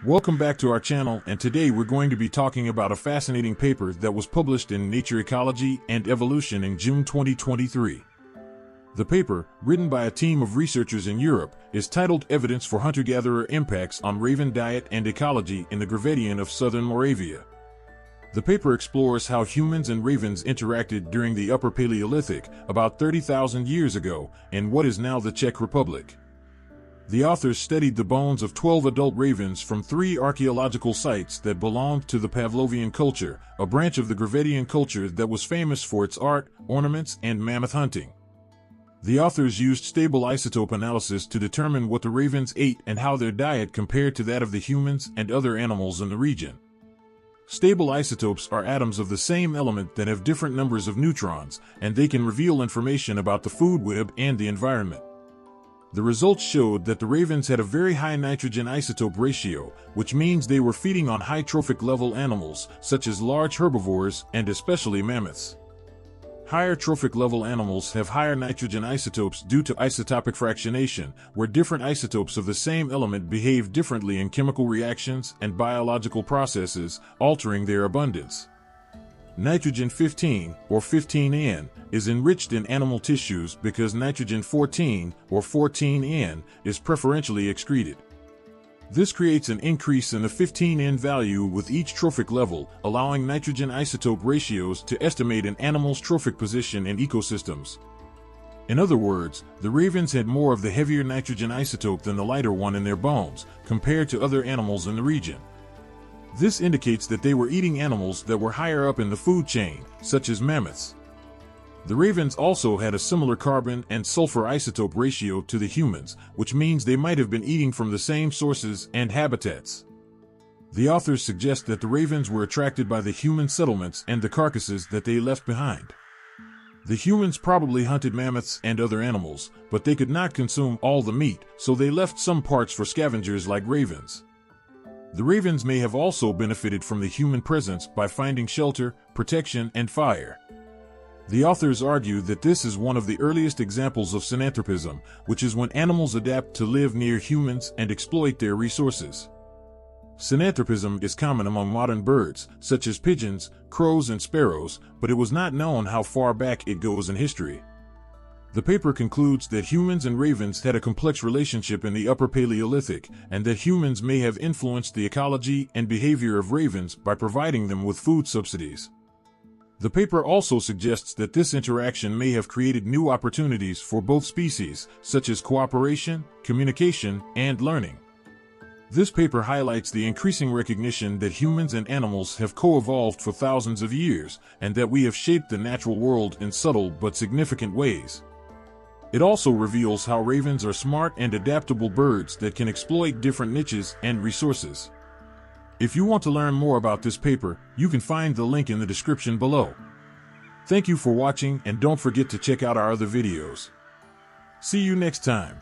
Welcome back to our channel, and today we're going to be talking about a fascinating paper that was published in Nature Ecology and Evolution in June 2023. The paper, written by a team of researchers in Europe, is titled Evidence for Hunter-Gatherer Impacts on Raven Diet and Ecology in the Gravettian of Southern Moravia. The paper explores how humans and ravens interacted during the Upper Paleolithic, about 30,000 years ago, in what is now the Czech Republic. The authors studied the bones of 12 adult ravens from 3 archaeological sites that belonged to the Pavlovian culture, a branch of the Gravettian culture that was famous for its art, ornaments, and mammoth hunting. The authors used stable isotope analysis to determine what the ravens ate and how their diet compared to that of the humans and other animals in the region. Stable isotopes are atoms of the same element that have different numbers of neutrons, and they can reveal information about the food web and the environment. The results showed that the ravens had a very high nitrogen isotope ratio, which means they were feeding on high trophic level animals, such as large herbivores and especially mammoths. Higher trophic level animals have higher nitrogen isotopes due to isotopic fractionation, where different isotopes of the same element behave differently in chemical reactions and biological processes, altering their abundance. Nitrogen 15, or 15N, is enriched in animal tissues because nitrogen 14, or 14N, is preferentially excreted. This creates an increase in the 15N value with each trophic level, allowing nitrogen isotope ratios to estimate an animal's trophic position in ecosystems. In other words, the ravens had more of the heavier nitrogen isotope than the lighter one in their bones, compared to other animals in the region. This indicates that they were eating animals that were higher up in the food chain, such as mammoths. The ravens also had a similar carbon and sulfur isotope ratio to the humans, which means they might have been eating from the same sources and habitats. The authors suggest that the ravens were attracted by the human settlements and the carcasses that they left behind. The humans probably hunted mammoths and other animals, but they could not consume all the meat, so they left some parts for scavengers like ravens. The ravens may have also benefited from the human presence by finding shelter, protection, and fire. The authors argue that this is one of the earliest examples of synanthropism, which is when animals adapt to live near humans and exploit their resources. Synanthropism is common among modern birds, such as pigeons, crows, and sparrows, but it was not known how far back it goes in history. The paper concludes that humans and ravens had a complex relationship in the Upper Paleolithic, and that humans may have influenced the ecology and behavior of ravens by providing them with food subsidies. The paper also suggests that this interaction may have created new opportunities for both species, such as cooperation, communication, and learning. This paper highlights the increasing recognition that humans and animals have co-evolved for thousands of years, and that we have shaped the natural world in subtle but significant ways. It also reveals how ravens are smart and adaptable birds that can exploit different niches and resources. If you want to learn more about this paper, you can find the link in the description below. Thank you for watching, and don't forget to check out our other videos. See you next time.